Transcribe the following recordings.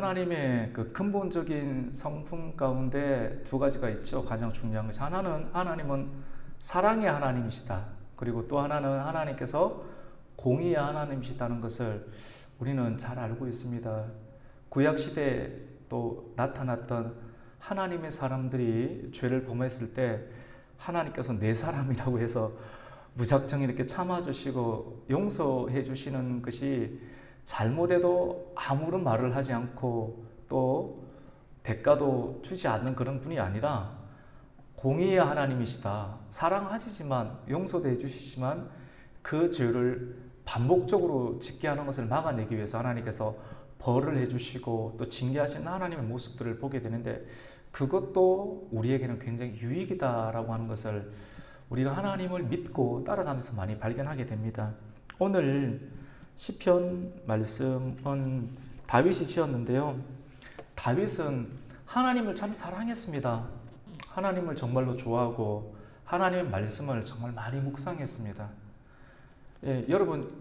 하나님의 그 근본적인 성품 가운데 두 가지가 있죠. 가장 중요한 것이 하나는 하나님은 사랑의 하나님이시다. 그리고 또 하나는 하나님께서 공의의 하나님이시다는 것을 우리는 잘 알고 있습니다. 구약시대에 또 나타났던 하나님의 사람들이 죄를 범했을 때 하나님께서 내 사람이라고 해서 무작정 이렇게 참아주시고 용서해 주시는 것이 잘못해도 아무런 말을 하지 않고 또 대가도 주지 않는 그런 분이 아니라 공의의 하나님이시다. 사랑하시지만 용서도 해주시지만 그 죄를 반복적으로 짓게 하는 것을 막아내기 위해서 하나님께서 벌을 해주시고 또 징계하시는 하나님의 모습들을 보게 되는데 그것도 우리에게는 굉장히 유익이다라고 하는 것을 우리가 하나님을 믿고 따라가면서 많이 발견하게 됩니다. 오늘 시편 말씀은 다윗이 지었는데요. 다윗은 하나님을 참 사랑했습니다. 하나님을 정말로 좋아하고 하나님의 말씀을 정말 많이 묵상했습니다. 여러분,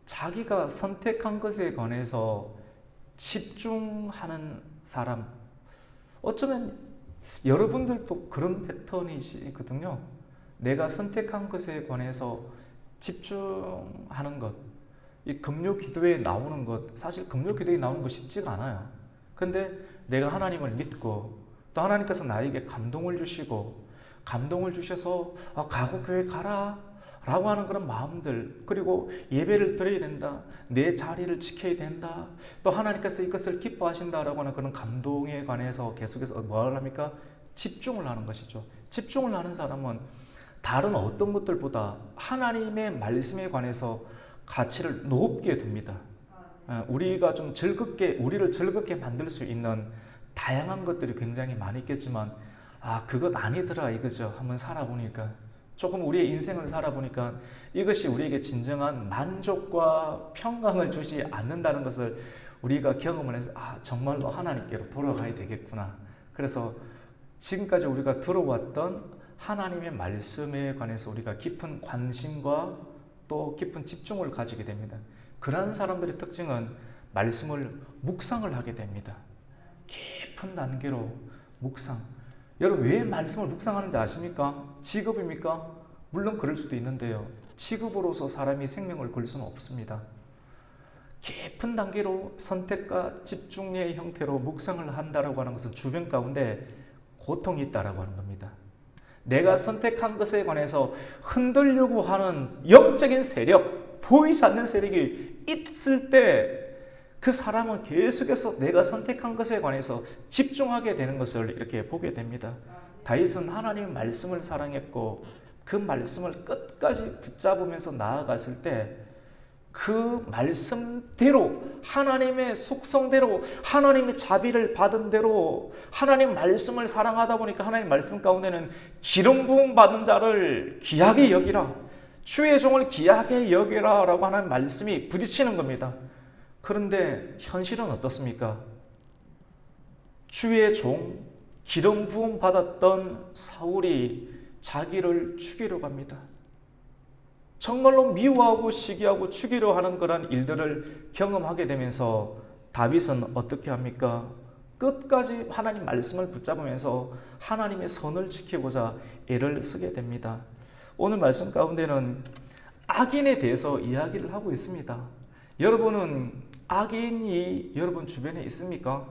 자기가 선택한 것에 관해서 집중하는 사람, 어쩌면 여러분들도 그런 패턴이시거든요. 내가 선택한 것에 관해서 집중하는 것, 이 금요 기도에 나오는 것, 사실 금요 기도에 나오는 거 쉽지가 않아요. 근데 내가 하나님을 믿고 또 하나님께서 나에게 감동을 주시고 감동을 주셔서 가곡교회 가라 라고 하는 그런 마음들, 그리고 예배를 드려야 된다, 내 자리를 지켜야 된다, 또 하나님께서 이것을 기뻐하신다라고 하는 그런 감동에 관해서 계속해서 뭘 합니까? 집중을 하는 것이죠. 집중을 하는 사람은 다른 어떤 것들보다 하나님의 말씀에 관해서 가치를 높게 둡니다. 우리가 좀 우리를 즐겁게 만들 수 있는 다양한 것들이 굉장히 많이 있겠지만 그것 아니더라 이거죠. 한번 살아보니까 조금 우리의 인생을 살아보니까 이것이 우리에게 진정한 만족과 평강을 주지 않는다는 것을 우리가 경험을 해서 정말로 하나님께로 돌아가야 되겠구나. 그래서 지금까지 우리가 들어왔던 하나님의 말씀에 관해서 우리가 깊은 관심과 또 깊은 집중을 가지게 됩니다. 그러한 사람들의 특징은 말씀을 묵상을 하게 됩니다. 깊은 단계로 묵상. 여러분, 왜 말씀을 묵상하는지 아십니까? 직업입니까? 물론 그럴 수도 있는데요. 직업으로서 사람이 생명을 걸 수는 없습니다. 깊은 단계로 선택과 집중의 형태로 묵상을 한다라고 하는 것은 주변 가운데 고통이 있다라고 하는 겁니다. 내가 선택한 것에 관해서 흔들려고 하는 영적인 세력, 보이지 않는 세력이 있을 때 그 사람은 계속해서 내가 선택한 것에 관해서 집중하게 되는 것을 이렇게 보게 됩니다. 다윗은 하나님의 말씀을 사랑했고 그 말씀을 끝까지 붙잡으면서 나아갔을 때 그 말씀대로 하나님의 속성대로 하나님의 자비를 받은 대로 하나님 말씀을 사랑하다 보니까 하나님 말씀 가운데는 기름 부음 받은 자를 귀하게 여기라, 주의 종을 귀하게 여기라 라고 하는 말씀이 부딪히는 겁니다. 그런데 현실은 어떻습니까? 주의 종, 기름 부음 받았던 사울이 자기를 죽이러 갑니다. 정말로 미워하고 시기하고 죽이려 하는 그런 일들을 경험하게 되면서 다윗은 어떻게 합니까? 끝까지 하나님 말씀을 붙잡으면서 하나님의 선을 지키고자 애를 쓰게 됩니다. 오늘 말씀 가운데는 악인에 대해서 이야기를 하고 있습니다. 여러분은 악인이 여러분 주변에 있습니까?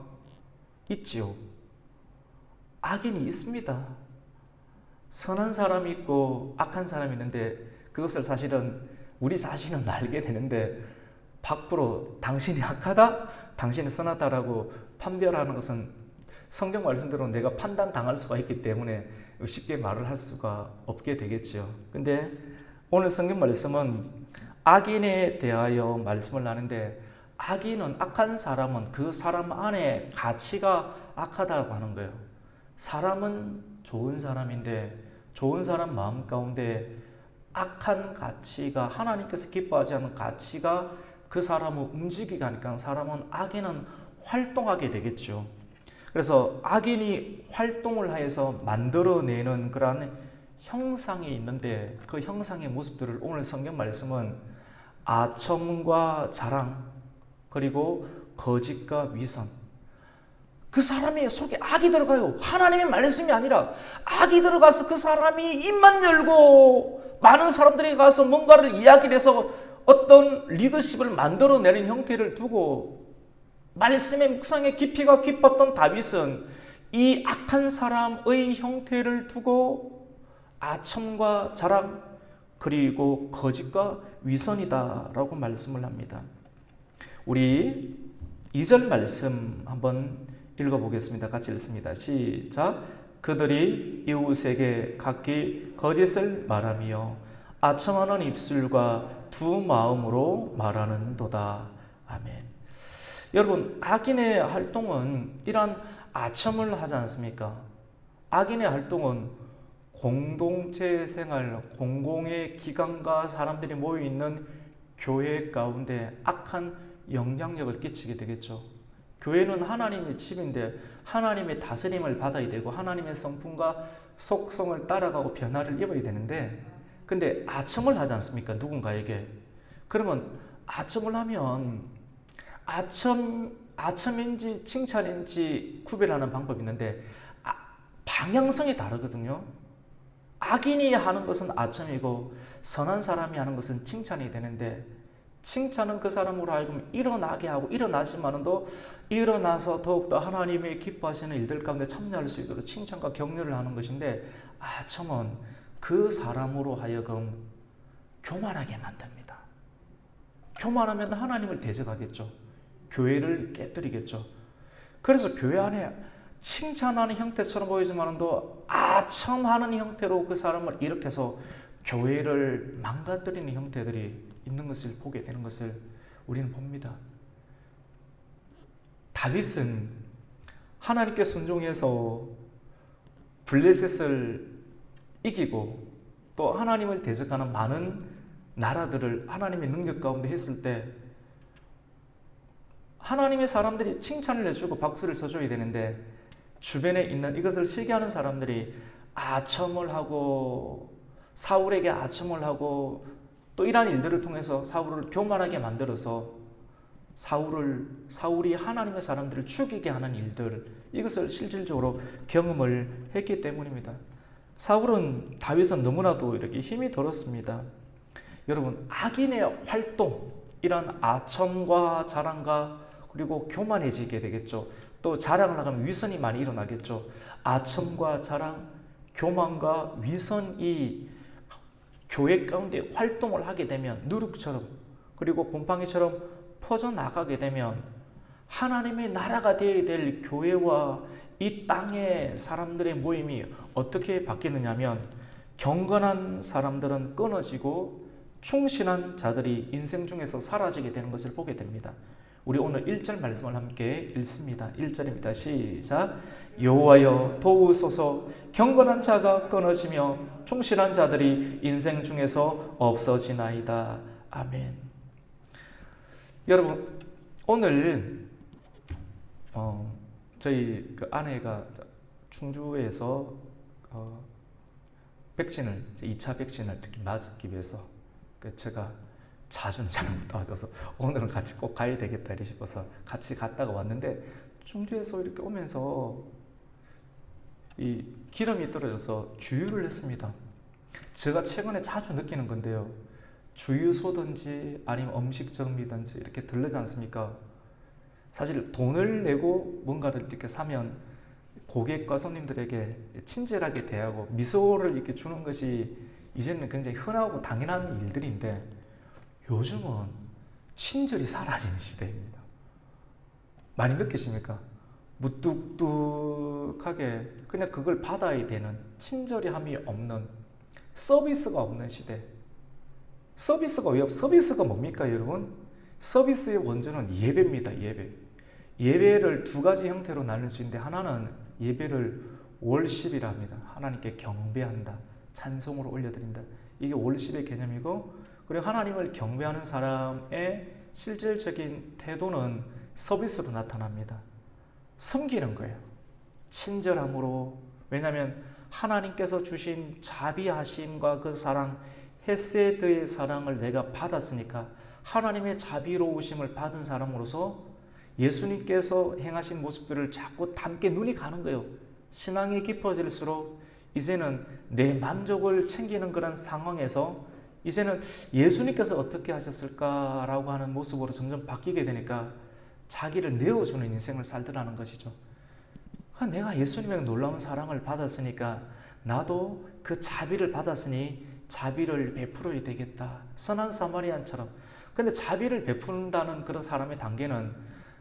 있지요. 악인이 있습니다. 선한 사람이 있고 악한 사람이 있는데 그것을 사실은 우리 자신은 알게 되는데 밖으로 당신이 악하다, 당신이 선하다라고 판별하는 것은 성경 말씀대로 내가 판단당할 수가 있기 때문에 쉽게 말을 할 수가 없게 되겠죠. 근데 오늘 성경 말씀은 악인에 대하여 말씀을 하는데 악인은, 악한 사람은 그 사람 안에 가치가 악하다고 하는 거예요. 사람은 좋은 사람인데 좋은 사람 마음 가운데 악한 가치가, 하나님께서 기뻐하지 않는 가치가 그 사람을 움직이게 하니까 사람은, 악인은 활동하게 되겠죠. 그래서 악인이 활동을 하여서 만들어내는 그러한 형상이 있는데 그 형상의 모습들을 오늘 성경 말씀은 아첨과 자랑, 그리고 거짓과 위선, 그 사람의 속에 악이 들어가요. 하나님의 말씀이 아니라 악이 들어가서 그 사람이 입만 열고 많은 사람들이 가서 뭔가를 이야기를 해서 어떤 리더십을 만들어내는 형태를 두고 말씀의 묵상에 깊이가 깊었던 다윗은 이 악한 사람의 형태를 두고 아첨과 자랑 그리고 거짓과 위선이다라고 말씀을 합니다. 우리 2절 말씀 한번 읽어보겠습니다. 같이 읽습니다. 시작. 그들이 이웃에게 각기 거짓을 말하며 아첨하는 입술과 두 마음으로 말하는도다. 아멘. 여러분, 악인의 활동은 이러한 아첨을 하지 않습니까? 악인의 활동은 공동체 생활, 공공의 기관과 사람들이 모여있는 교회 가운데 악한 영향력을 끼치게 되겠죠. 교회는 하나님의 집인데 하나님의 다스림을 받아야 되고 하나님의 성품과 속성을 따라가고 변화를 입어야 되는데, 근데 아첨을 하지 않습니까? 누군가에게. 그러면 아첨을 하면 아첨인지 칭찬인지 구별하는 방법이 있는데 방향성이 다르거든요. 악인이 하는 것은 아첨이고 선한 사람이 하는 것은 칭찬이 되는데, 칭찬은 그 사람으로 하여금 일어나게 하고 일어나지만도 일어나서 더욱더 하나님의 기뻐하시는 일들 가운데 참여할 수 있도록 칭찬과 격려를 하는 것인데, 아첨은 그 사람으로 하여금 교만하게 만듭니다. 교만하면 하나님을 대적하겠죠. 교회를 깨뜨리겠죠. 그래서 교회 안에 칭찬하는 형태처럼 보이지만도 아첨하는 형태로 그 사람을 일으켜서 교회를 망가뜨리는 형태들이 있는 것을 보게 되는 것을 우리는 봅니다. 다윗은 하나님께 순종해서 블레셋을 이기고 또 하나님을 대적하는 많은 나라들을 하나님의 능력 가운데 했을 때 하나님의 사람들이 칭찬을 해주고 박수를 쳐줘야 되는데, 주변에 있는 이것을 시기하는 사람들이 아첨을 하고 사울에게 아첨을 하고 또 이러한 일들을 통해서 사울을 교만하게 만들어서 사울이 하나님의 사람들을 죽이게 하는 일들, 이것을 실질적으로 경험을 했기 때문입니다. 사울은 다윗은 너무나도 이렇게 힘이 들었습니다. 여러분, 악인의 활동, 이런 아첨과 자랑과 그리고 교만해지게 되겠죠. 또 자랑을 하면 위선이 많이 일어나겠죠. 아첨과 자랑, 교만과 위선이 교회 가운데 활동을 하게 되면 누룩처럼 그리고 곰팡이처럼 퍼져나가게 되면 하나님의 나라가 되어야 될 교회와 이 땅의 사람들의 모임이 어떻게 바뀌느냐 하면, 경건한 사람들은 끊어지고 충실한 자들이 인생 중에서 사라지게 되는 것을 보게 됩니다. 우리 오늘 1절 말씀을 함께 읽습니다. 1절입니다. 시작. 여호와여 도우소서. 경건한 자가 끊어지며 충실한 자들이 인생 중에서 없어지나이다. 아멘. 여러분, 오늘 저희 그 아내가 충주에서 백신을 2차 백신을 이렇게 맞기 위해서 제가 자주는 잘 못 와줘서 오늘은 같이 꼭 가야 되겠다 싶어서 같이 갔다가 왔는데, 충주에서 이렇게 오면서 이 기름이 떨어져서 주유를 했습니다. 제가 최근에 자주 느끼는 건데요, 주유소든지 아니면 음식점이든지 이렇게 들르지 않습니까? 사실 돈을 내고 뭔가를 이렇게 사면 고객과 손님들에게 친절하게 대하고 미소를 이렇게 주는 것이 이제는 굉장히 흔하고 당연한 일들인데, 요즘은 친절이 사라지는 시대입니다. 많이 느끼십니까? 무뚝뚝하게 그냥 그걸 받아야 되는, 친절함이 없는, 서비스가 없는 시대. 서비스가 뭡니까 여러분? 서비스의 원조는 예배입니다. 예배를 두 가지 형태로 나눌 수 있는데, 하나는 예배를 월십이라 합니다. 하나님께 경배한다, 찬송으로 올려드린다. 이게 월십의 개념이고, 그리고 하나님을 경배하는 사람의 실질적인 태도는 서비스로 나타납니다. 섬기는 거예요. 친절함으로. 왜냐하면 하나님께서 주신 자비하심과 그 사랑, 헤세드의 사랑을 내가 받았으니까 하나님의 자비로우심을 받은 사람으로서 예수님께서 행하신 모습들을 자꾸 담게 눈이 가는 거예요. 신앙이 깊어질수록 이제는 내 만족을 챙기는 그런 상황에서 이제는 예수님께서 어떻게 하셨을까라고 하는 모습으로 점점 바뀌게 되니까 자기를 내어주는 인생을 살더라는 것이죠. 내가 예수님의 놀라운 사랑을 받았으니까 나도 그 자비를 받았으니 자비를 베풀어야 되겠다. 선한 사마리안처럼. 근데 자비를 베푼다는 그런 사람의 단계는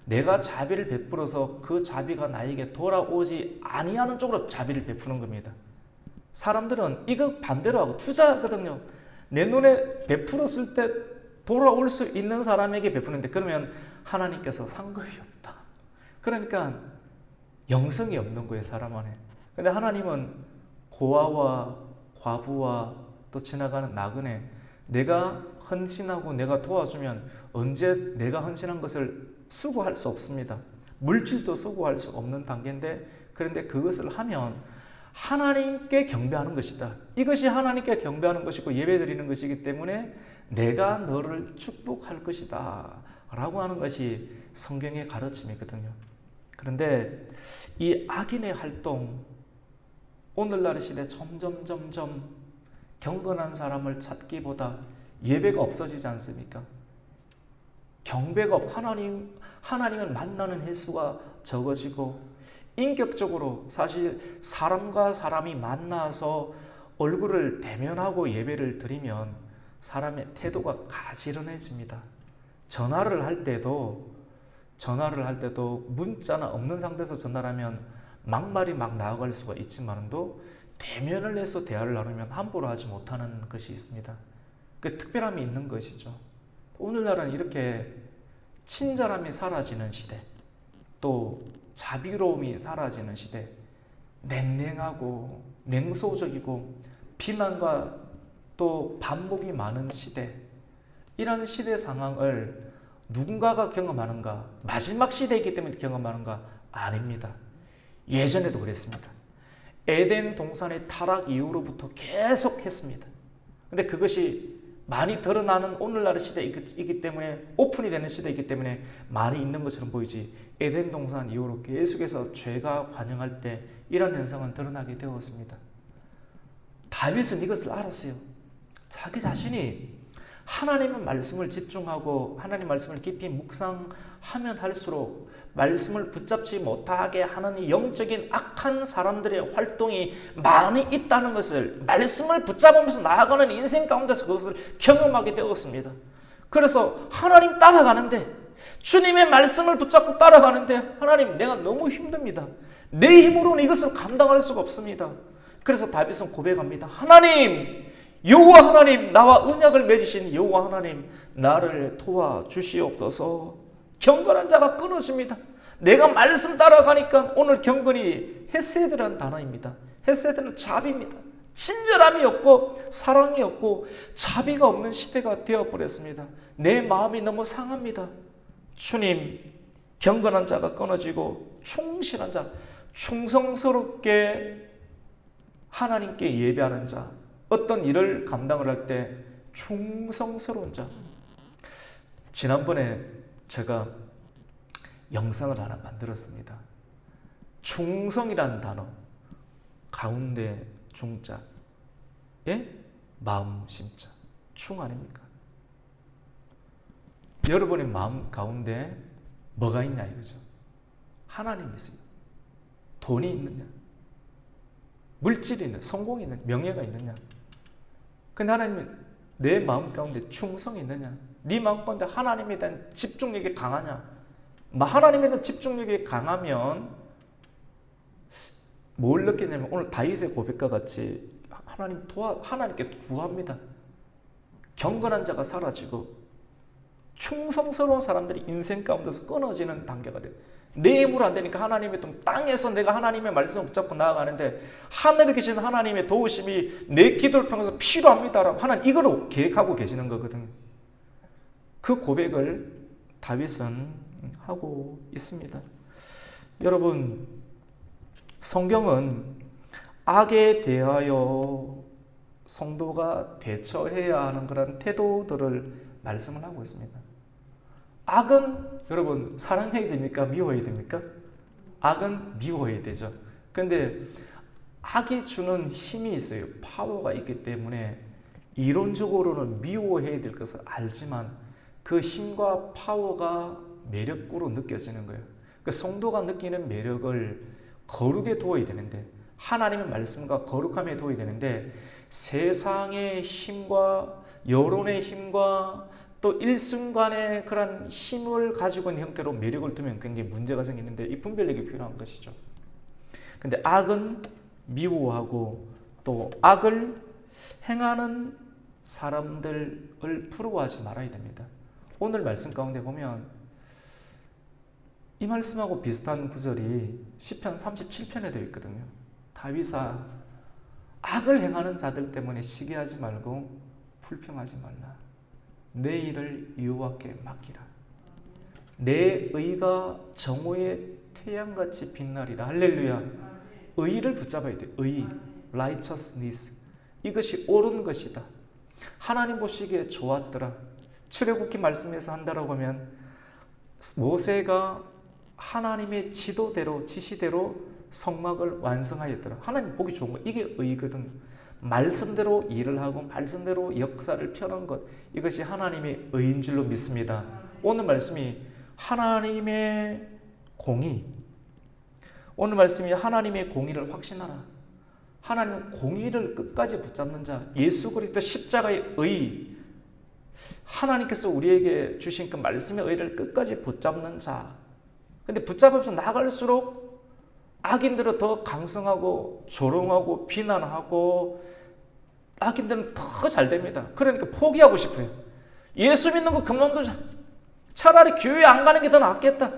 내가 자비를 베풀어서 그 자비가 나에게 돌아오지 아니하는 쪽으로 자비를 베푸는 겁니다. 사람들은 이거 반대로 하고 투자거든요. 내 눈에 베풀었을 때 돌아올 수 있는 사람에게 베푸는데 그러면 하나님께서 상급이 없다. 그러니까 영성이 없는 거예요, 사람 안에. 근데 하나님은 고아와 과부와 또 지나가는 나그네, 내가 헌신하고 내가 도와주면 언제 내가 헌신한 것을 수고할 수 없습니다. 물질도 수고할 수 없는 단계인데, 그런데 그것을 하면 하나님께 경배하는 것이다. 이것이 하나님께 경배하는 것이고 예배드리는 것이기 때문에 내가 너를 축복할 것이다 라고 하는 것이 성경의 가르침이거든요. 그런데 이 악인의 활동, 오늘날의 시대에 점점 경건한 사람을 찾기보다 예배가 없어지지 않습니까? 경배가 하나님을 만나는 횟수가 적어지고, 인격적으로 사실 사람과 사람이 만나서 얼굴을 대면하고 예배를 드리면 사람의 태도가 가지런해집니다. 전화를 할 때도 문자나 없는 상태에서 전화를 하면 막말이 막 나아갈 수가 있지만도 대면을 해서 대화를 나누면 함부로 하지 못하는 것이 있습니다. 그 특별함이 있는 것이죠. 오늘날은 이렇게 친절함이 사라지는 시대, 또 자비로움이 사라지는 시대, 냉랭하고 냉소적이고 비난과 또 반복이 많은 시대, 이런 시대 상황을 누군가가 경험하는가? 마지막 시대이기 때문에 경험하는가? 아닙니다. 예전에도 그랬습니다. 에덴 동산의 타락 이후로부터 계속 했습니다. 근데 그것이 많이 드러나는 오늘날의 시대이기 때문에, 오픈이 되는 시대이기 때문에 많이 있는 것처럼 보이지, 에덴 동산 이후로 계속해서 죄가 관영할 때 이런 현상은 드러나게 되었습니다. 다윗은 이것을 알았어요. 자기 자신이 하나님의 말씀을 집중하고 하나님 말씀을 깊이 묵상하면 할수록 말씀을 붙잡지 못하게 하는 이 영적인 악한 사람들의 활동이 많이 있다는 것을, 말씀을 붙잡으면서 나아가는 인생 가운데서 그것을 경험하게 되었습니다. 그래서 하나님 따라가는데, 주님의 말씀을 붙잡고 따라가는데, 하나님 내가 너무 힘듭니다. 내 힘으로는 이것을 감당할 수가 없습니다. 그래서 다윗은 고백합니다. 하나님, 여호와 하나님, 나와 언약을 맺으신 여호와 하나님, 나를 도와주시옵소서. 경건한 자가 끊어집니다. 내가 말씀 따라가니까 오늘 경건이 헤세드라는 단어입니다. 헤세드는 자비입니다. 친절함이 없고 사랑이 없고 자비가 없는 시대가 되어버렸습니다. 내 마음이 너무 상합니다. 주님, 경건한 자가 끊어지고 충실한 자, 충성스럽게 하나님께 예배하는 자, 어떤 일을 감당을 할 때 충성스러운 자. 지난번에 제가 영상을 하나 만들었습니다. 충성이라는 단어 가운데 중자, 예? 마음 심자, 충 아닙니까? 여러분의 마음 가운데 뭐가 있냐 이거죠. 하나님이 있습니다. 돈이 있느냐, 물질이 있느냐, 성공이 있느냐, 명예가 있느냐. 근데 하나님은 내 마음 가운데 충성이 있느냐, 네 마음 가운데 하나님에 대한 집중력이 강하냐. 하나님에 대한 집중력이 강하면 뭘 느끼냐면, 오늘 다윗의 고백과 같이 하나님께 구합니다. 경건한 자가 사라지고 충성스러운 사람들이 인생 가운데서 끊어지는 단계가 돼요. 내 힘으로 안 되니까 하나님의 땅에서 내가 하나님의 말씀을 붙잡고 나아가는데, 하늘에 계신 하나님의 도우심이 내 기도를 통해서 필요합니다. 하나님 이걸 계획하고 계시는 거거든요. 그 고백을 다윗은 하고 있습니다. 여러분, 성경은 악에 대하여 성도가 대처해야 하는 그런 태도들을 말씀을 하고 있습니다. 악은 여러분 사랑해야 됩니까? 미워해야 됩니까? 악은 미워해야 되죠. 근데 악이 주는 힘이 있어요. 파워가 있기 때문에 이론적으로는 미워해야 될 것을 알지만 그 힘과 파워가 매력으로 느껴지는 거예요. 그 성도가 느끼는 매력을 거룩에 두어야 되는데, 하나님의 말씀과 거룩함에 두어야 되는데, 세상의 힘과 여론의 힘과 또 일순간의 그런 힘을 가지고 있는 형태로 매력을 두면 굉장히 문제가 생기는데, 이 분별력이 필요한 것이죠. 근데 악은 미워하고 또 악을 행하는 사람들을 부러워하지 말아야 됩니다. 오늘 말씀 가운데 보면 이 말씀하고 비슷한 구절이 시편 37편에 되어 있거든요. 다윗아, 악을 행하는 자들 때문에 시기하지 말고 불평하지 말라. 내 일을 여호와께 맡기라. 내 의가 정오의 태양같이 빛나리라. 할렐루야. 의를 붙잡아야 돼. 의, righteousness. 이것이 옳은 것이다. 하나님 보시기에 좋았더라. 출애굽기 말씀에서 한다라고 하면 모세가 하나님의 지도대로 지시대로 성막을 완성하였더라. 하나님 보기 좋은 거, 이게 의거든. 말씀대로 일을 하고 말씀대로 역사를 펴는 것, 이것이 하나님의 의인 줄로 믿습니다. 오늘 말씀이 하나님의 공의, 오늘 말씀이 하나님의 공의를 확신하라. 하나님은 공의를 끝까지 붙잡는 자, 예수 그리스도 십자가의 의, 하나님께서 우리에게 주신 그 말씀의 의를 끝까지 붙잡는 자. 근데 붙잡으면서 나갈수록 악인들은 더 강성하고 조롱하고 비난하고 악인들은 더 잘 됩니다. 그러니까 포기하고 싶어요. 예수 믿는 거 그만두자. 차라리 교회 안 가는 게 더 낫겠다.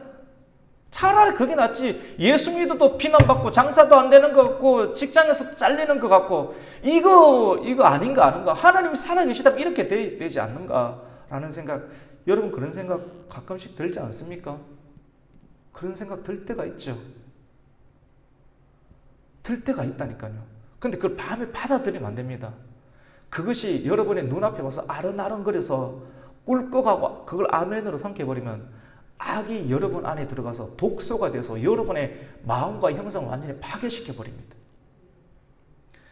차라리 그게 낫지. 예수 믿어도 비난받고 장사도 안 되는 것 같고 직장에서 잘리는 것 같고 이거 아닌가. 하나님이 살아계시다면 이렇게 되지 않는가라는 생각, 여러분 그런 생각 가끔씩 들지 않습니까? 그런 생각 들 때가 있죠. 들 때가 있다니까요. 근데 그걸 밤에 받아들이면 안 됩니다. 그것이 여러분의 눈앞에 와서 아른아른거려서 꿀꺽하고 그걸 아멘으로 삼켜버리면 악이 여러분 안에 들어가서 독소가 돼서 여러분의 마음과 형성을 완전히 파괴시켜버립니다.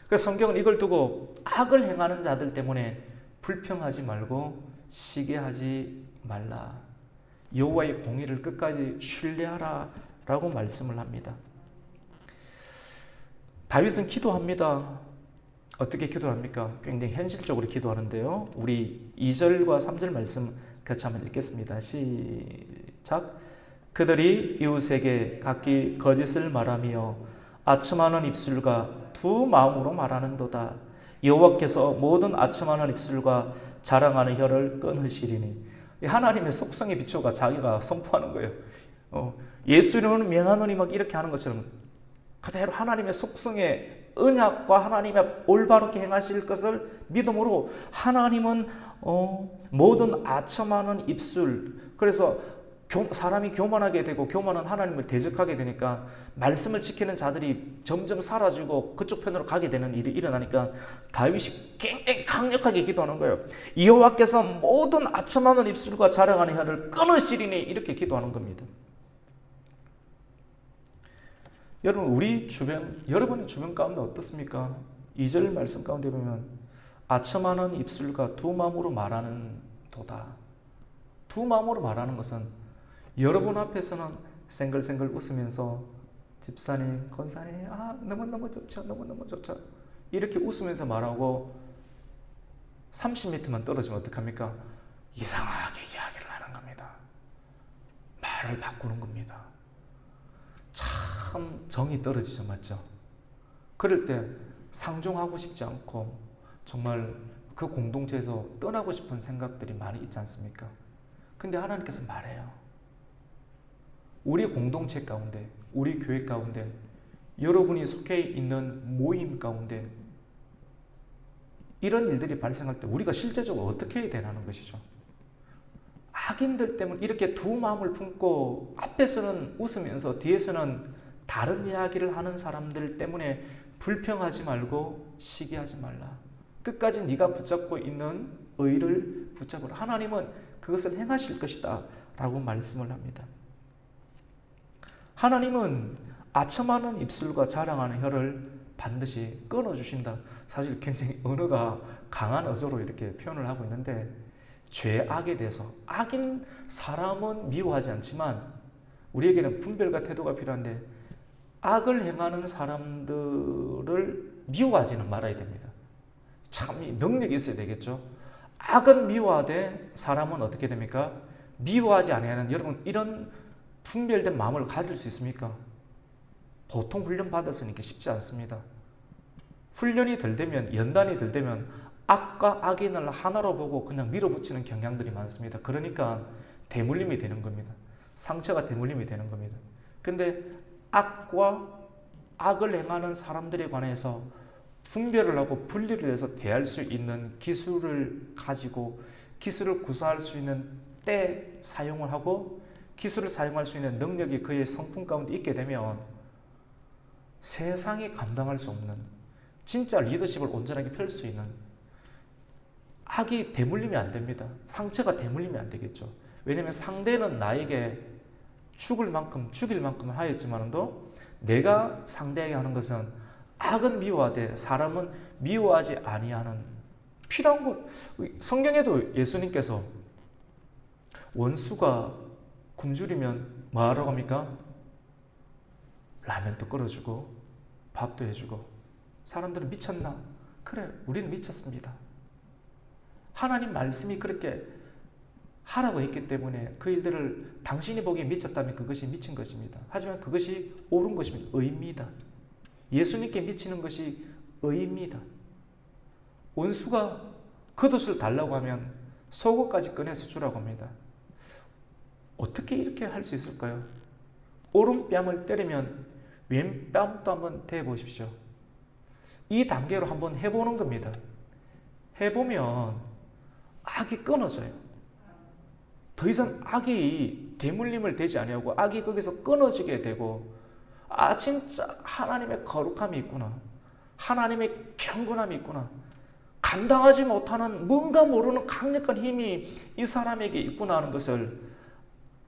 그래서 성경은 이걸 두고 악을 행하는 자들 때문에 불평하지 말고 시기하지 말라. 여호와의 공의를 끝까지 신뢰하라 라고 말씀을 합니다. 다윗은 기도합니다. 어떻게 기도합니까? 굉장히 현실적으로 기도하는데요. 우리 2절과 3절 말씀 같이 한번 읽겠습니다. 시작. 그들이 이웃에게 각기 거짓을 말하며 아첨하는 입술과 두 마음으로 말하는도다. 여호와께서 모든 아첨하는 입술과 자랑하는 혀를 끊으시리니. 하나님의 속성의 비추어가 자기가 선포하는 거예요. 예수 이름으로 명하노니 막 이렇게 하는 것처럼 그대로 하나님의 속성의 언약과 하나님의 올바르게 행하실 것을 믿음으로 하나님은 모든 아첨하는 입술, 그래서 사람이 교만하게 되고 교만한 하나님을 대적하게 되니까 말씀을 지키는 자들이 점점 사라지고 그쪽 편으로 가게 되는 일이 일어나니까 다윗이 굉장히 강력하게 기도하는 거예요. 여호와께서 모든 아첨하는 입술과 자랑하는 혀를 끊으시리니 이렇게 기도하는 겁니다. 여러분 여러분의 주변 가운데 어떻습니까? 2절 말씀 가운데 보면 아첨하는 입술과 두 마음으로 말하는 도다. 두 마음으로 말하는 것은 여러분 앞에서는 생글생글 웃으면서 집사님, 권사님, 너무너무 좋죠. 너무너무 좋죠. 이렇게 웃으면서 말하고 30m만 떨어지면 어떡합니까? 이상하게 이야기를 하는 겁니다. 말을 바꾸는 겁니다. 참 정이 떨어지죠. 맞죠? 그럴 때 상종하고 싶지 않고 정말 그 공동체에서 떠나고 싶은 생각들이 많이 있지 않습니까? 근데 하나님께서 말해요. 우리 공동체 가운데, 우리 교회 가운데, 여러분이 속해 있는 모임 가운데 이런 일들이 발생할 때 우리가 실제적으로 어떻게 해야 되는 것이죠? 악인들 때문에 이렇게 두 마음을 품고 앞에서는 웃으면서 뒤에서는 다른 이야기를 하는 사람들 때문에 불평하지 말고 시기하지 말라. 끝까지 네가 붙잡고 있는 의를 붙잡으라. 하나님은 그것을 행하실 것이다 라고 말씀을 합니다. 하나님은 아첨하는 입술과 자랑하는 혀를 반드시 끊어주신다. 사실 굉장히 언어가 강한 어조로 이렇게 표현을 하고 있는데, 죄악에 대해서, 악인 사람은 미워하지 않지만 우리에게는 분별과 태도가 필요한데, 악을 행하는 사람들을 미워하지는 말아야 됩니다. 참 능력이 있어야 되겠죠. 악은 미워하되 사람은 어떻게 됩니까? 미워하지 아니하는, 여러분 이런 분별된 마음을 가질 수 있습니까? 보통 훈련 받았으니까 쉽지 않습니다. 훈련이 덜 되면, 연단이 덜 되면 악과 악인을 하나로 보고 그냥 밀어붙이는 경향들이 많습니다. 그러니까 대물림이 되는 겁니다. 상처가 대물림이 되는 겁니다. 근데 악과 악을 행하는 사람들에 관해서 분별을 하고 분리를 해서 대할 수 있는 기술을 가지고, 기술을 구사할 수 있는 때 사용을 하고, 기술을 사용할 수 있는 능력이 그의 성품 가운데 있게 되면 세상이 감당할 수 없는 진짜 리더십을 온전하게 펼 수 있는, 악이 대물림이 안 됩니다. 상처가 대물림이 안 되겠죠. 왜냐하면 상대는 나에게 죽일 만큼 하였지만도 내가 상대에게 하는 것은 악은 미워하되 사람은 미워하지 아니하는, 필요한 것. 성경에도 예수님께서 원수가 굶주리면 뭐 하라고 합니까? 라면도 끓여주고 밥도 해주고. 사람들은 미쳤나? 그래, 우리는 미쳤습니다. 하나님 말씀이 그렇게 하라고 했기 때문에 그 일들을 당신이 보기에 미쳤다면 그것이 미친 것입니다. 하지만 그것이 옳은 것입니다. 의입니다. 예수님께 미치는 것이 의입니다. 원수가 겉옷을 달라고 하면 속옷까지 꺼내서 주라고 합니다. 어떻게 이렇게 할 수 있을까요? 오른뺨을 때리면 왼뺨도 한번 대보십시오. 이 단계로 한번 해보는 겁니다. 해보면 악이 끊어져요. 더 이상 악이 대물림을 되지 아니하고 악이 거기서 끊어지게 되고, 아 진짜 하나님의 거룩함이 있구나, 하나님의 경건함이 있구나, 감당하지 못하는 뭔가 모르는 강력한 힘이 이 사람에게 있구나 하는 것을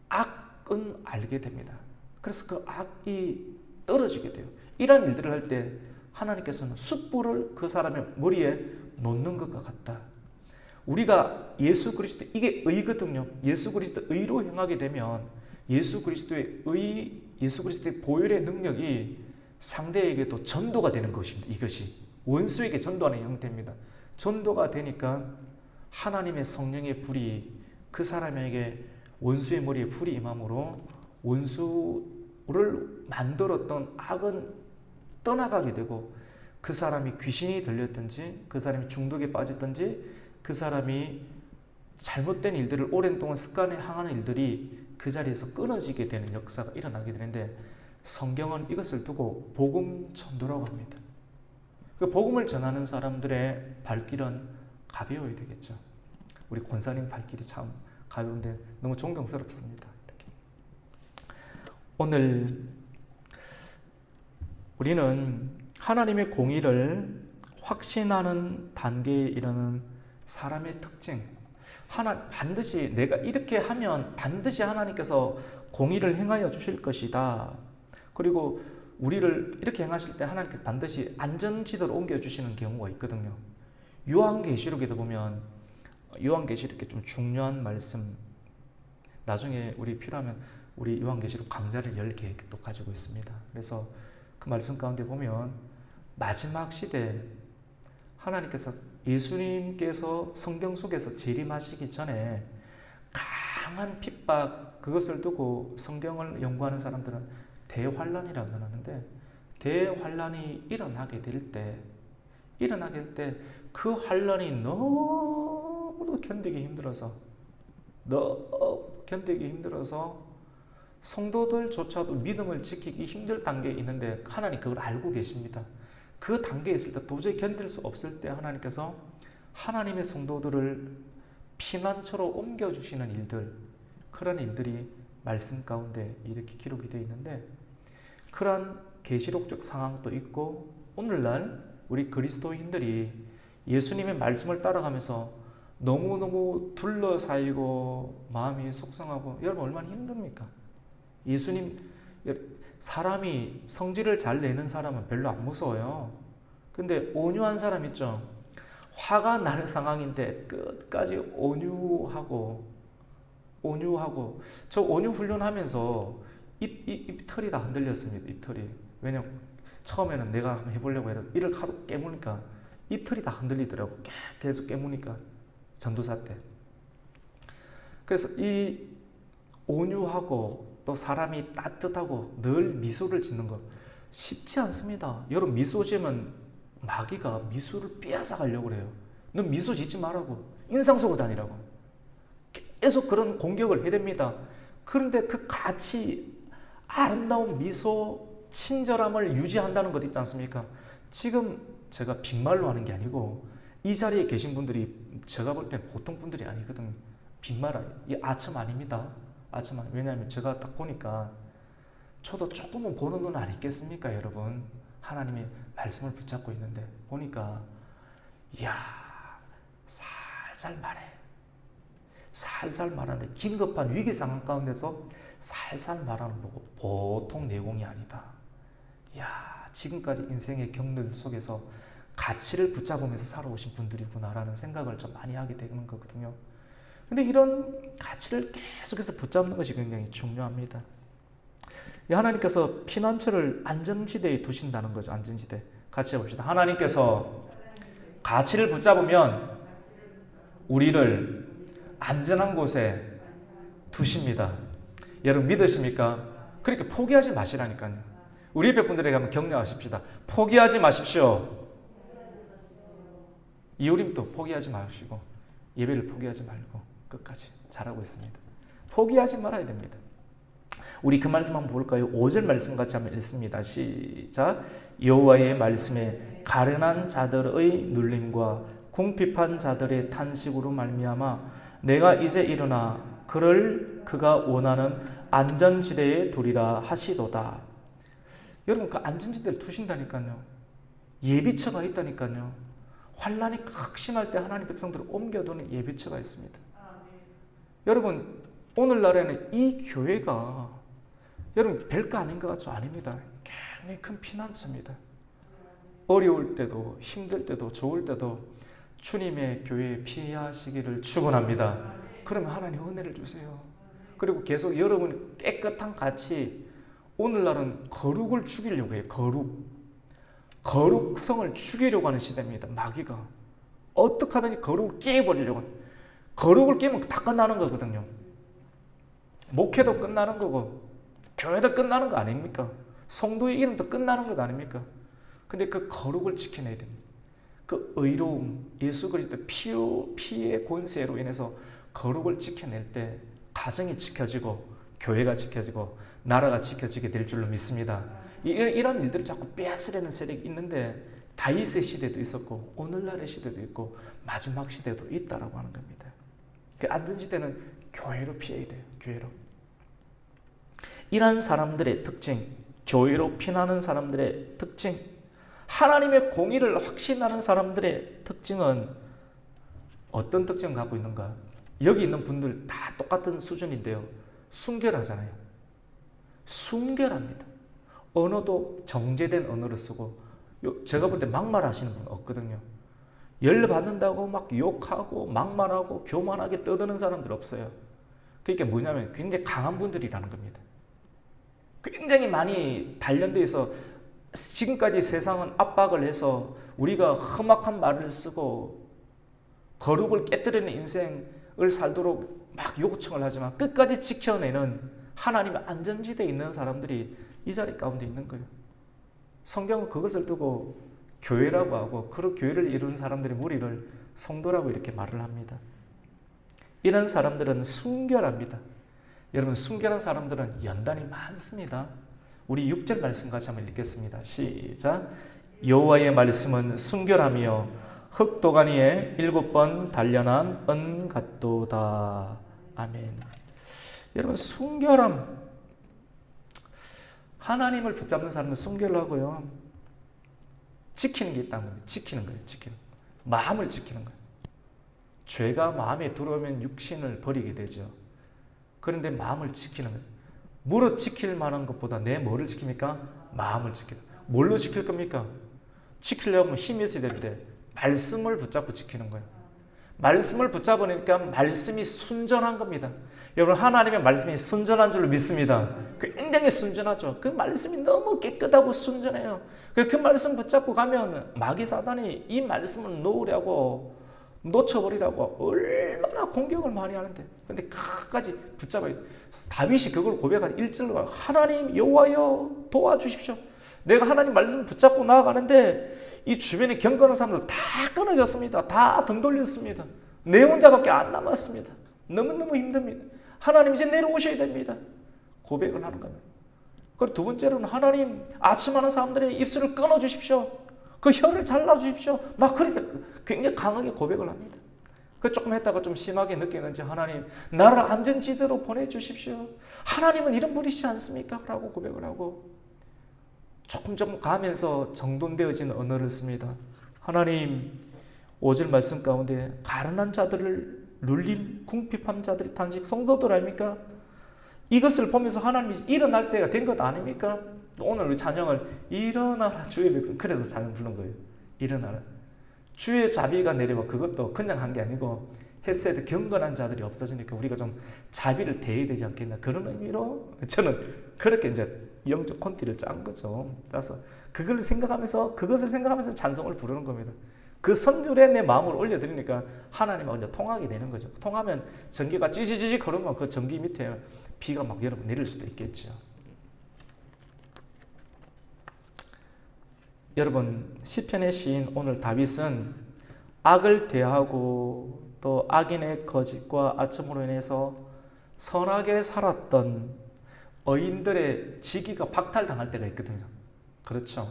악은 알게 됩니다. 그래서 그 악이 떨어지게 돼요. 이런 일들을 할 때 하나님께서는 숯불을 그 사람의 머리에 놓는 것과 같다. 우리가 예수 그리스도, 이게 의거든요. 예수 그리스도 의로 행하게 되면 예수 그리스도의 의, 예수 그리스도의 보혈의 능력이 상대에게도 전도가 되는 것입니다. 이것이 원수에게 전도하는 형태입니다. 전도가 되니까 하나님의 성령의 불이 그 사람에게, 원수의 머리에 불이 임함으로 원수를 만들었던 악은 떠나가게 되고, 그 사람이 귀신이 들렸든지, 그 사람이 중독에 빠졌든지, 그 사람이 잘못된 일들을 오랜 동안 습관에 항하는 일들이 그 자리에서 끊어지게 되는 역사가 일어나게 되는데, 성경은 이것을 두고 복음 전도라고 합니다. 그 복음을 전하는 사람들의 발길은 가벼워야 되겠죠. 우리 권사님 발길이 참 가벼운데 너무 존경스럽습니다. 이렇게. 오늘 우리는 하나님의 공의를 확신하는 단계에 이르는 사람의 특징, 반드시 내가 이렇게 하면 반드시 하나님께서 공의를 행하여 주실 것이다. 그리고 우리를 이렇게 행하실 때 하나님께서 반드시 안전지대로 옮겨주시는 경우가 있거든요. 요한계시록에도 보면, 요한계시록에 좀 중요한 말씀, 나중에 우리 필요하면 우리 요한계시록 강좌를 열 계획도 가지고 있습니다. 그래서 그 말씀 가운데 보면 마지막 시대 하나님께서, 예수님께서 성경 속에서 재림하시기 전에 강한 핍박, 그것을 두고 성경을 연구하는 사람들은 대환란이라고 하는데, 대환란이 일어나게 될 때 그 환란이 너무 견디기 힘들어서 성도들조차도 믿음을 지키기 힘들 단계에 있는데 하나님 그걸 알고 계십니다. 그 단계에 있을 때, 도저히 견딜 수 없을 때 하나님께서 하나님의 성도들을 피난처로 옮겨주시는 일들, 그런 일들이 말씀 가운데 이렇게 기록이 되어 있는데, 그런 계시록적 상황도 있고, 오늘날 우리 그리스도인들이 예수님의 말씀을 따라가면서 너무너무 둘러싸이고 마음이 속상하고 여러분 얼마나 힘듭니까? 예수님, 사람이 성질을 잘 내는 사람은 별로 안 무서워요. 근데 온유한 사람 있죠? 화가 나는 상황인데 끝까지 온유하고 저 온유 훈련하면서 입털이 다 흔들렸습니다. 입털이. 왜냐면 처음에는 내가 한번 해보려고 해도 이를 하도 깨무니까 입털이 다 흔들리더라고. 계속 깨무니까 전도사 때. 그래서 이 온유하고 또 사람이 따뜻하고 늘 미소를 짓는 거 쉽지 않습니다. 여러분 미소 지으면 마귀가 미소를 빼앗아 가려고 그래요. 너 미소 짓지 말라고. 인상 쓰고 다니라고. 계속 그런 공격을 해야 됩니다. 그런데 그 같이 아름다운 미소, 친절함을 유지한다는 것 있지 않습니까? 지금 제가 빈말로 하는 게 아니고 이 자리에 계신 분들이 제가 볼 땐 보통 분들이 아니거든요. 빈말, 이 아첨 아닙니다. 아첨 아니. 왜냐하면 제가 딱 보니까 저도 조금은 보는 눈 아니겠습니까, 여러분? 하나님의 말씀을 붙잡고 있는데 보니까 이야, 살살 말해. 살살 말하는데 긴급한 위기 상황 가운데서 살살 말하는 거고 보통 내공이 아니다. 이야, 지금까지 인생의 경륜 속에서 가치를 붙잡으면서 살아오신 분들이구나라는 생각을 좀 많이 하게 되는 거거든요. 근데 이런 가치를 계속해서 붙잡는 것이 굉장히 중요합니다. 하나님께서 피난처를 안전지대에 두신다는 거죠. 안전지대. 같이 해봅시다. 하나님께서 가치를 붙잡으면 우리를 안전한 곳에 두십니다. 여러분 믿으십니까? 그렇게 포기하지 마시라니까요. 우리 옆에 분들에게 한번 격려하십시다. 포기하지 마십시오. 이우림도 포기하지 마시고 예배를 포기하지 말고 끝까지 잘하고 있습니다. 포기하지 말아야 됩니다. 우리 그 말씀 한번 볼까요? 5절 말씀 같이 한번 읽습니다. 시작. 여호와의 말씀에 가련한 자들의 눌림과 궁핍한 자들의 탄식으로 말미암아 내가 이제 일어나 그를 그가 원하는 안전지대에 두리라 하시도다. 여러분 그 안전지대를 두신다니까요. 예비처가 있다니까요. 환란이 극심할 때 하나님 백성들을 옮겨두는 예비처가 있습니다. 여러분 오늘날에는 이 교회가 여러분 별거 아닌 것 같죠? 아닙니다. 굉장히 큰 피난처입니다. 어려울 때도 힘들 때도 좋을 때도 주님의 교회에 피하시기를 축원합니다. 그러면 하나님 은혜를 주세요. 그리고 계속 여러분 깨끗한 가치, 오늘날은 거룩을 죽이려고 해요. 거룩성을 죽이려고 하는 시대입니다. 마귀가 어떻게 하든지 거룩을 깨버리려고 해요. 거룩을 깨면 다 끝나는 거거든요. 목회도 끝나는 거고 교회도 끝나는 거 아닙니까? 성도의 이름도 끝나는 것 아닙니까? 근데 그 거룩을 지켜내야 됩니다. 그 의로움, 예수 그리스도 피의 권세로 인해서 거룩을 지켜낼 때 가정이 지켜지고 교회가 지켜지고 나라가 지켜지게 될 줄로 믿습니다. 이런 일들을 자꾸 빼앗으려는 세력이 있는데 다윗의 시대도 있었고 오늘날의 시대도 있고 마지막 시대도 있다라고 하는 겁니다. 그 안전지대는 교회로 피해야 돼요. 교회로. 이런 사람들의 특징, 교회로 피나는 사람들의 특징, 하나님의 공의를 확신하는 사람들의 특징은 어떤 특징을 갖고 있는가? 여기 있는 분들 다 똑같은 수준인데요. 순결하잖아요. 순결합니다. 언어도 정제된 언어를 쓰고 제가 볼 때 막말하시는 분 없거든요. 열받는다고 막 욕하고 막말하고 교만하게 떠드는 사람들 없어요. 그게 뭐냐면 굉장히 강한 분들이라는 겁니다. 굉장히 많이 단련되어 있어 지금까지 세상은 압박을 해서 우리가 험악한 말을 쓰고 거룩을 깨뜨리는 인생을 살도록 막 요청을 하지만 끝까지 지켜내는 하나님의 안전지대에 있는 사람들이 이 자리 가운데 있는 거예요. 성경은 그것을 두고 교회라고 하고 그 교회를 이루는 사람들의 무리를 성도라고 이렇게 말을 합니다. 이런 사람들은 순결합니다. 여러분 순결한 사람들은 연단이 많습니다. 우리 6절 말씀 같이 한번 읽겠습니다. 시작. 여호와의 말씀은 순결하며 흑도가니에 7번 단련한 은 같도다. 아멘. 여러분 순결함, 하나님을 붙잡는 사람은 순결하고요. 지키는 게 있다는 겁니다. 지키는 거예요. 지키는. 마음을 지키는 거예요. 죄가 마음에 들어오면 육신을 버리게 되죠. 그런데 마음을 지키는 거예요. 무릇 지킬 만한 것보다 내 뭐를 지킵니까? 마음을 지키는. 뭘로 지킬 겁니까? 지키려면 힘이 있어야 되는데 말씀을 붙잡고 지키는 거예요. 말씀을 붙잡으니까 말씀이 순전한 겁니다. 여러분, 하나님의 말씀이 순전한 줄로 믿습니다. 굉장히 순전하죠. 그 말씀이 너무 깨끗하고 순전해요. 그 말씀 붙잡고 가면 마귀 사단이 이 말씀을 놓으려고, 놓쳐버리라고 얼마나 공격을 많이 하는데, 근데 끝까지 붙잡아야 돼. 다윗이 그걸 고백한 1절로 하나님 여호와여 도와주십시오. 내가 하나님 말씀을 붙잡고 나아가는데 이 주변에 경건한 사람들 다 끊어졌습니다. 다 등 돌렸습니다. 내 혼자밖에 안 남았습니다. 너무너무 힘듭니다. 하나님 이제 내려오셔야 됩니다. 고백을 하는 겁니다. 그리고 두 번째로는 하나님 아침하는 사람들의 입술을 끊어주십시오. 그 혀를 잘라주십시오. 막 그렇게 굉장히 강하게 고백을 합니다. 그 조금 했다가 좀 심하게 느끼는지 하나님 나를 안전지대로 보내주십시오. 하나님은 이런 분이시지 않습니까? 라고 고백을 하고 조금 가면서 정돈되어진 언어를 씁니다. 하나님 5절 말씀 가운데 가련한 자들을 눌린 궁핍한 자들이 탄식 성도들 아닙니까? 이것을 보면서 하나님이 일어날 때가 된 것 아닙니까? 오늘 우리 찬양을 일어나라 주의 백성, 그래서 찬양 부른 거예요. 일어나라. 주의 자비가 내려와. 그것도 그냥 한 게 아니고 헷세드 경건한 자들이 없어지니까 우리가 좀 자비를 대해야 되지 않겠나, 그런 의미로 저는 그렇게 이제 영적 콘티를 짠 거죠. 따라서 그것을 생각하면서 찬송을 부르는 겁니다. 그 선율에 내 마음을 올려드리니까 하나님하고 이제 통하게 되는 거죠. 통하면 전기가 찌지지직 흐르면 그 전기 밑에 비가 막 여러분 내릴 수도 있겠죠. 여러분, 시편의 시인 오늘 다윗은 악을 대하고 또 악인의 거짓과 아첨으로 인해서 선하게 살았던 의인들의 직위가 박탈당할 때가 있거든요. 그렇죠.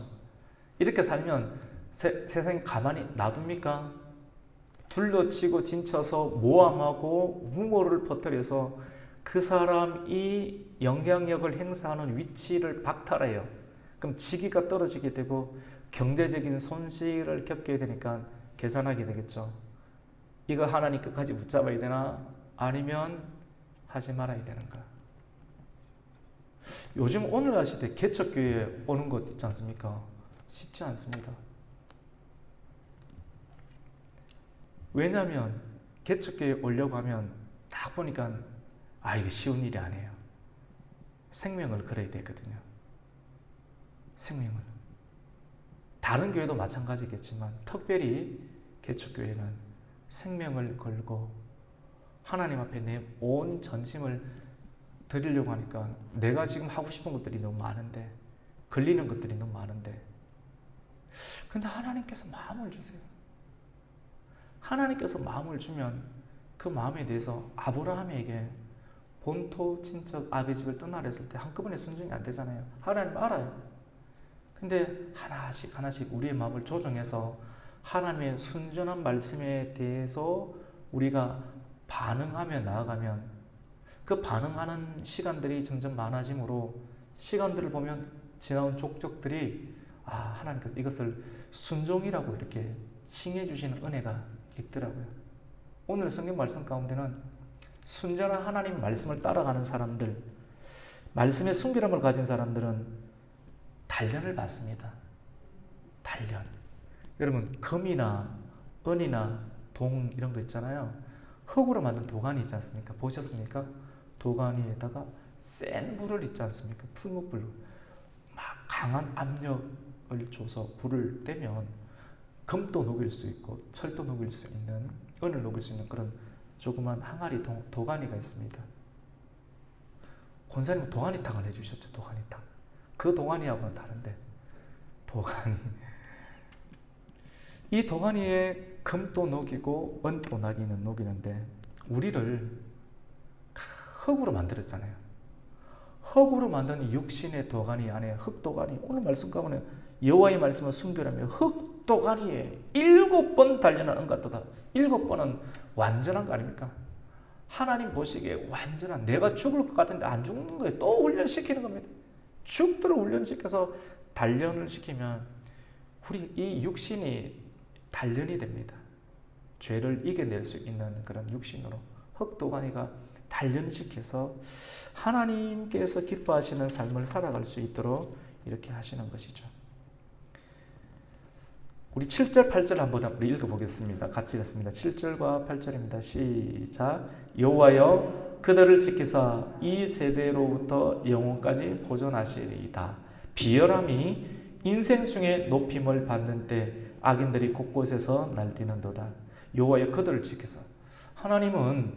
이렇게 살면 세상이 가만히 놔둡니까? 둘러치고 진쳐서 모함하고 우모를 퍼뜨려서 그 사람이 영향력을 행사하는 위치를 박탈해요. 그럼 직위가 떨어지게 되고 경제적인 손실을 겪게 되니까 계산하게 되겠죠. 이거 하나님 끝까지 붙잡아야 되나? 아니면 하지 말아야 되는가? 요즘 오늘날 시대 개척교회에 오는 것 있지 않습니까? 쉽지 않습니다. 왜냐하면 개척교회에 오려고 하면 딱 보니까 이거 쉬운 일이 아니에요. 생명을 걸어야 되거든요. 생명을. 다른 교회도 마찬가지겠지만 특별히 개척교회는 생명을 걸고 하나님 앞에 내 온 전심을 드리려고 하니까 내가 지금 하고 싶은 것들이 너무 많은데, 걸리는 것들이 너무 많은데, 근데 하나님께서 마음을 주세요. 하나님께서 마음을 주면 그 마음에 대해서 아브라함에게 본토 친척 아비 집을 떠나라 했을 때 한꺼번에 순종이 안 되잖아요. 하나님 알아요. 근데 하나씩 우리의 마음을 조정해서 하나님의 순전한 말씀에 대해서 우리가 반응하며 나아가면 그 반응하는 시간들이 점점 많아지므로 시간들을 보면 지나온 족적들이 하나님께서 이것을 순종이라고 이렇게 칭해 주시는 은혜가 있더라고요. 오늘 성경 말씀 가운데는 순전한 하나님 말씀을 따라가는 사람들, 말씀의 순결함을 가진 사람들은 단련을 받습니다. 단련. 여러분, 금이나 은이나 동 이런 거 있잖아요. 흙으로 만든 도가니 있지 않습니까? 보셨습니까? 도가니에다가 센 불을 있지 않습니까? 풀무불로 막 강한 압력을 줘서 불을 떼면 금도 녹일 수 있고 철도 녹일 수 있는, 은을 녹일 수 있는 그런 조그만 항아리 도가니가 있습니다. 권사님은 도가니탕을 해주셨죠. 도가니탕. 그 도가니하고는 다른데, 도가니. 이 도가니에 금도 녹이고 은도 녹이는데 우리를 흙으로 만들었잖아요. 흙으로 만든 육신의 도가니 안에 흙도가니, 오늘 말씀 가운데 여호와의 말씀을 순결하며 흙도가니에 7번 단련한 은같도다. 7번은 완전한 거 아닙니까? 하나님 보시기에 완전한, 내가 죽을 것 같은데 안 죽는 거예요. 또 훈련시키는 겁니다. 죽도록 훈련시켜서 단련을 시키면 우리 이 육신이 단련이 됩니다. 죄를 이겨낼 수 있는 그런 육신으로 흑도가니가 단련시켜서 하나님께서 기뻐하시는 삶을 살아갈 수 있도록 이렇게 하시는 것이죠. 우리 7절, 8절 한번 우리 읽어보겠습니다. 같이 읽습니다. 7절과 8절입니다. 시작. 여호와여 그들을 지키사 이 세대로부터 영원까지 보존하시리이다. 비열함이 인생 중에 높임을 받는 때 악인들이 곳곳에서 날뛰는도다. 여호와여 그들을 지키사. 하나님은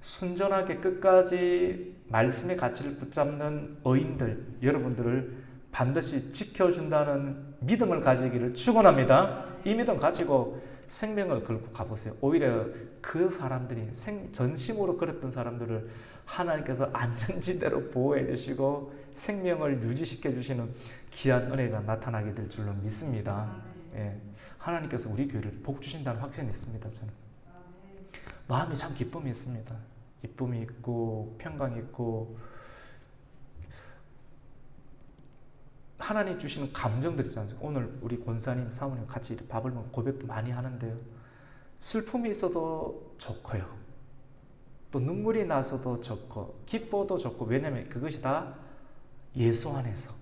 순전하게 끝까지 말씀의 가치를 붙잡는 의인들, 여러분들을 반드시 지켜준다는 믿음을 가지기를 축원합니다. 이 믿음 가지고 생명을 걸고 가보세요. 오히려 그 사람들이 전심으로 걸었던 사람들을 하나님께서 안전지대로 보호해 주시고 생명을 유지시켜 주시는 귀한 은혜가 나타나게 될 줄로 믿습니다. 예. 하나님께서 우리 교회를 복 주신다는 확신이 있습니다. 저는 마음이 참 기쁨이 있습니다. 기쁨이 있고 평강이 있고 하나님 주시는 감정들이 있잖아요. 오늘 우리 권사님, 사모님 같이 밥을 먹고 고백도 많이 하는데요. 슬픔이 있어도 좋고요. 또 눈물이 나서도 좋고 기뻐도 좋고 왜냐하면 그것이 다 예수 안에서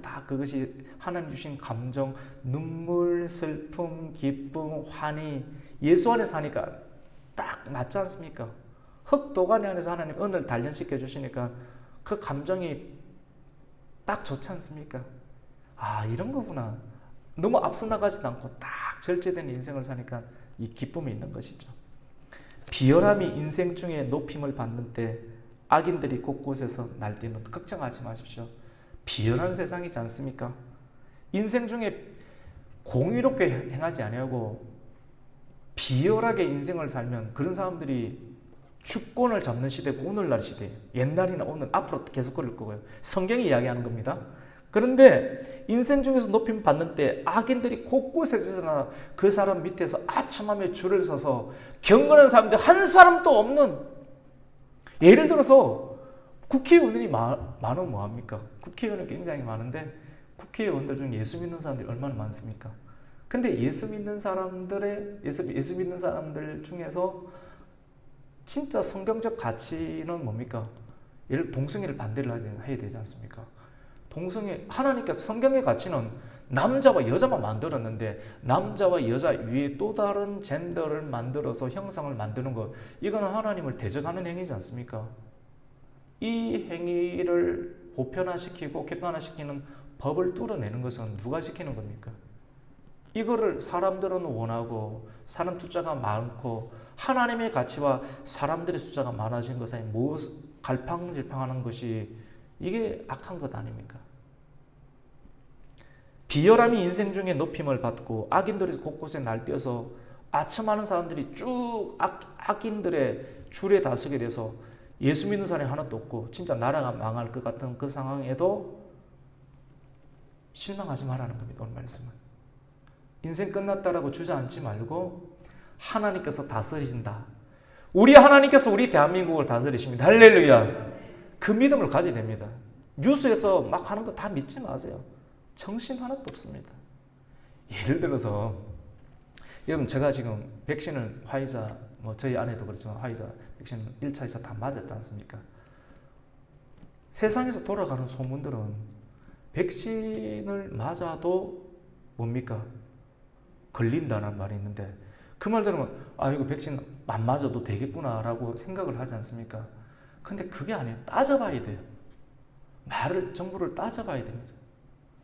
다 그것이 하나님 주신 감정, 눈물, 슬픔, 기쁨, 환희 예수 안에서 하니까 딱 맞지 않습니까? 흑도가니 안에서 하나님 은혜를 단련시켜 주시니까 그 감정이 딱 좋지 않습니까? 아, 이런 거구나. 너무 앞서 나가지도 않고 딱 절제된 인생을 사니까 이 기쁨이 있는 것이죠. 비열함이 인생 중에 높임을 받는 때 악인들이 곳곳에서 날뛰는, 걱정하지 마십시오. 비열한 세상이지 않습니까? 인생 중에 공의롭게 행하지 아니하고 비열하게 인생을 살면 그런 사람들이 주권을 잡는 시대고 오늘날 시대, 옛날이나 오늘 앞으로 계속 그럴 거고요. 성경이 이야기하는 겁니다. 그런데 인생 중에서 높임 받는 때 악인들이 곳곳에서나 그 사람 밑에서 아첨하며 줄을 서서 경건한 사람들 한 사람도 없는, 예를 들어서 국회의원들이 많으면 뭐합니까? 국회의원은 굉장히 많은데 국회의원들 중 예수 믿는 사람들이 얼마나 많습니까? 근데 예수 믿는 사람들 중에서 진짜 성경적 가치는 뭡니까? 예를 동성애를 반대를 해야 되지 않습니까? 동성애, 하나님께서 성경의 가치는 남자와 여자만 만들었는데 남자와 여자 위에 또 다른 젠더를 만들어서 형상을 만드는 것, 이거는 하나님을 대적하는 행위지 않습니까? 이 행위를 보편화시키고 객관화시키는 법을 뚫어내는 것은 누가 시키는 겁니까? 이거를 사람들은 원하고 사람 숫자가 많고 하나님의 가치와 사람들의 숫자가 많아진 것 사이 갈팡질팡하는 것이 이게 악한 것 아닙니까? 비열함이 인생 중에 높임을 받고 악인들이 곳곳에 날뛰어서 아첨하는 사람들이 쭉 악인들의 줄에 다서게 돼서 예수 믿는 사람이 하나도 없고 진짜 나라가 망할 것 같은 그 상황에도 실망하지 말라는 겁니다. 오늘 말씀은. 인생 끝났다라고 주저앉지 말고 하나님께서 다스리신다. 우리 하나님께서 우리 대한민국을 다스리십니다. 할렐루야. 그 믿음을 가져야 됩니다. 뉴스에서 막 하는 거 다 믿지 마세요. 정신 하나도 없습니다. 예를 들어서 여러분 제가 지금 백신을 화이자, 저희 아내도 그렇지만 화이자 백신 1차, 2차 다 맞았지 않습니까? 세상에서 돌아가는 소문들은 백신을 맞아도 뭡니까? 걸린다는 말이 있는데 그 말 들으면 이거 백신 안 맞아도 되겠구나 라고 생각을 하지 않습니까? 근데 그게 아니에요. 따져봐야 돼요. 정보를 따져봐야 됩니다.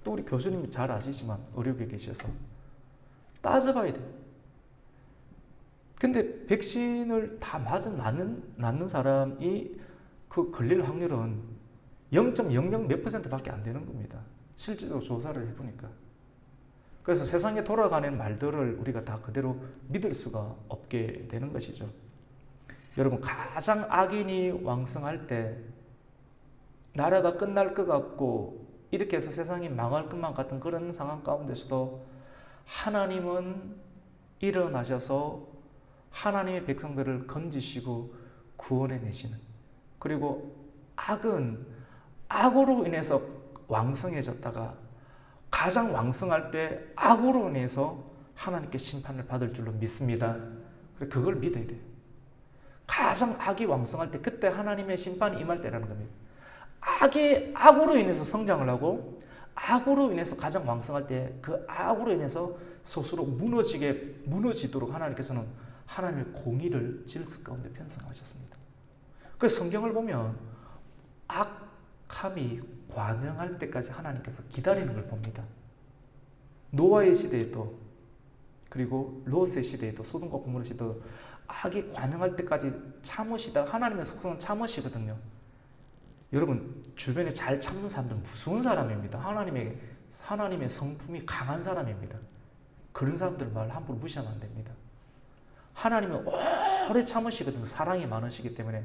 또 우리 교수님이 잘 아시지만 의료계에 계셔서 따져봐야 돼요. 근데 백신을 다 맞는 사람이 그 걸릴 확률은 0.00 몇 % 밖에 안 되는 겁니다. 실제로 조사를 해보니까. 그래서 세상에 돌아가는 말들을 우리가 다 그대로 믿을 수가 없게 되는 것이죠. 여러분, 가장 악인이 왕성할 때 나라가 끝날 것 같고 이렇게 해서 세상이 망할 것만 같은 그런 상황 가운데서도 하나님은 일어나셔서 하나님의 백성들을 건지시고 구원해내시는, 그리고 악은 악으로 인해서 왕성해졌다가 가장 왕성할 때 악으로 인해서 하나님께 심판을 받을 줄로 믿습니다. 그걸 믿어야 돼요. 가장 악이 왕성할 때 그때 하나님의 심판이 임할 때라는 겁니다. 악으로 인해서 성장을 하고 악으로 인해서 가장 왕성할 때 그 악으로 인해서 스스로 무너지도록 하나님께서는 하나님의 공의를 질서 가운데 편성하셨습니다. 그래서 성경을 보면 악함이 관영할 때까지 하나님께서 기다리는 걸 봅니다. 노아의 시대에도 그리고 롯의 시대에도 소돔과 고모라 시대도 악이 관영할 때까지 참으시다. 하나님의 속성은 참으시거든요. 여러분 주변에 잘 참는 사람들은 무서운 사람입니다. 하나님의 성품이 강한 사람입니다. 그런 사람들 말 함부로 무시하면 안 됩니다. 하나님은 오래 참으시거든요. 사랑이 많으시기 때문에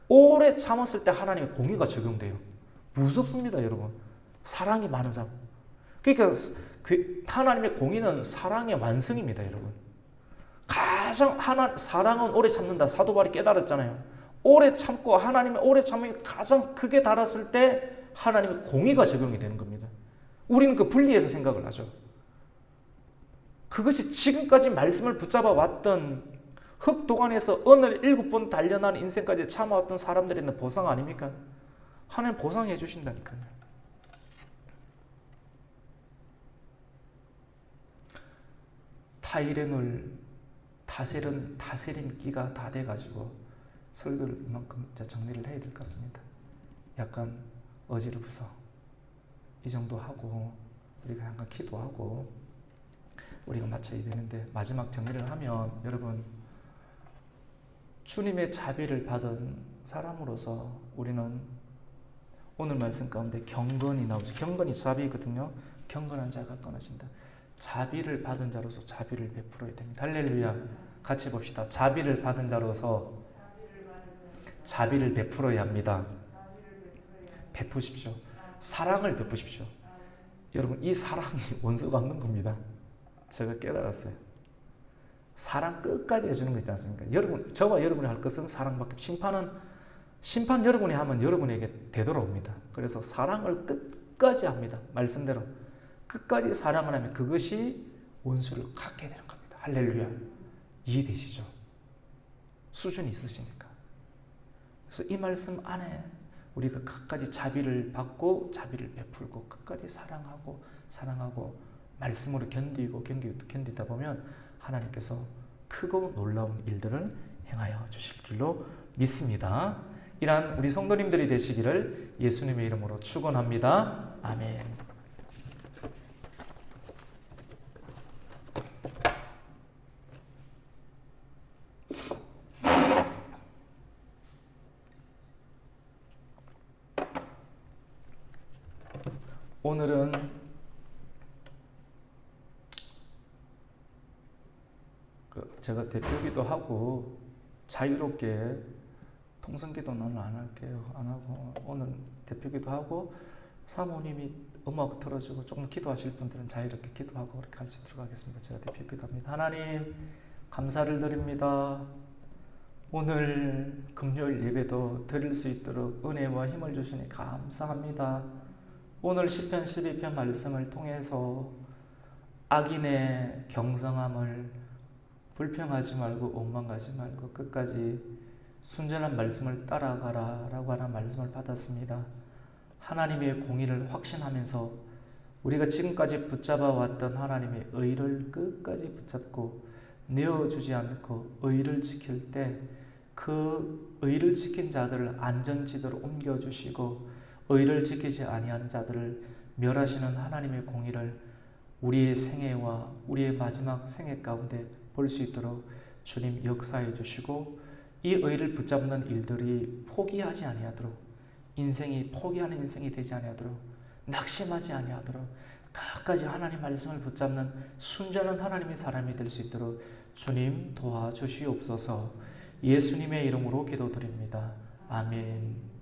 오래 참았을 때 하나님의 공의가 적용돼요. 무섭습니다, 여러분. 사랑이 많은 사람. 그러니까 하나님의 공의는 사랑의 완성입니다, 여러분. 사랑은 오래 참는다. 사도 바울이 깨달았잖아요. 오래 참고 하나님의 오래 참음이 가장 크게 달았을 때 하나님의 공의가 적용이 되는 겁니다. 우리는 그 분리해서 생각을 하죠. 그것이 지금까지 말씀을 붙잡아 왔던 흑도간에서 언을 7번 단련한 인생까지 참아왔던 사람들에 있는 보상 아닙니까? 하나님 보상해 주신다니까요. 타이레놀 다세린 끼가 다 돼가지고 설교를 이만큼 정리를 해야 될 것 같습니다. 약간 어지럽어서 이 정도 하고 우리가 약간 기도하고 우리가 마쳐야 되는데 마지막 정리를 하면 여러분 주님의 자비를 받은 사람으로서 우리는 오늘 말씀 가운데 경건이 나오죠. 경건이 자비거든요. 경건한 자가 끊어진다. 자비를 받은 자로서 자비를 베풀어야 됩니다. 할렐루야. 같이 봅시다. 자비를 받은 자로서 자비를 베풀어야 합니다. 베푸십시오. 사랑을 베푸십시오. 여러분 이 사랑이 원수가 없는 겁니다. 제가 깨달았어요. 사랑 끝까지 해주는 거 있지 않습니까? 저와 여러분이 할 것은 사랑밖에. 심판 여러분이 하면 여러분에게 되돌아옵니다. 그래서 사랑을 끝까지 합니다. 말씀대로 끝까지 사랑을 하면 그것이 원수를 갖게 되는 겁니다. 할렐루야. 이해되시죠? 수준이 있으시니까. 그래서 이 말씀 안에 우리가 끝까지 자비를 받고 자비를 베풀고 끝까지 사랑하고 말씀으로 견디다 보면 하나님께서 크고 놀라운 일들을 행하여 주실 줄로 믿습니다. 이러한 우리 성도님들이 되시기를 예수님의 이름으로 축원합니다. 아멘. 오늘은 제가 대표기도 하고 자유롭게 통성기도는 안 할게요. 안 하고 오늘 대표기도 하고 사모님이 음악 틀어주고 조금 기도하실 분들은 자유롭게 기도하고 그렇게 할 수 있도록 하겠습니다. 제가 대표기도 합니다. 하나님 감사를 드립니다. 오늘 금요일 예배도 드릴 수 있도록 은혜와 힘을 주시니 감사합니다. 오늘 시편 12편 말씀을 통해서 악인의 경성함을 불평하지 말고 원망하지 말고 끝까지 순전한 말씀을 따라가라 라고 하는 말씀을 받았습니다. 하나님의 공의를 확신하면서 우리가 지금까지 붙잡아 왔던 하나님의 의를 끝까지 붙잡고 내어주지 않고 의를 지킬 때 그 의를 지킨 자들을 안전지대로 옮겨주시고 의를 지키지 아니하는 자들을 멸하시는 하나님의 공의를 우리의 생애와 우리의 마지막 생애 가운데 볼 수 있도록 주님 역사해 주시고 이 의를 붙잡는 일들이 포기하지 아니하도록 인생이 포기하는 인생이 되지 아니하도록 낙심하지 아니하도록 끝까지 하나님 말씀을 붙잡는 순전한 하나님의 사람이 될 수 있도록 주님 도와주시옵소서. 예수님의 이름으로 기도드립니다. 아멘.